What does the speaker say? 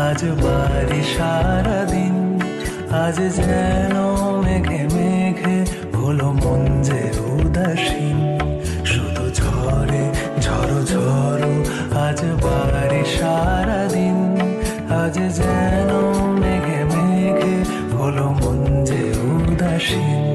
আজ বাড়ি সারাদিন, আজ যেন মেঘে মেঘে হলো মন যে উদাসীন। শুধু ঝরে ঝড়ো ঝড়ো আজ বাড়ি সারাদিন, আজ যেন মেঘে মেঘে হলো মন যে উদাসীন।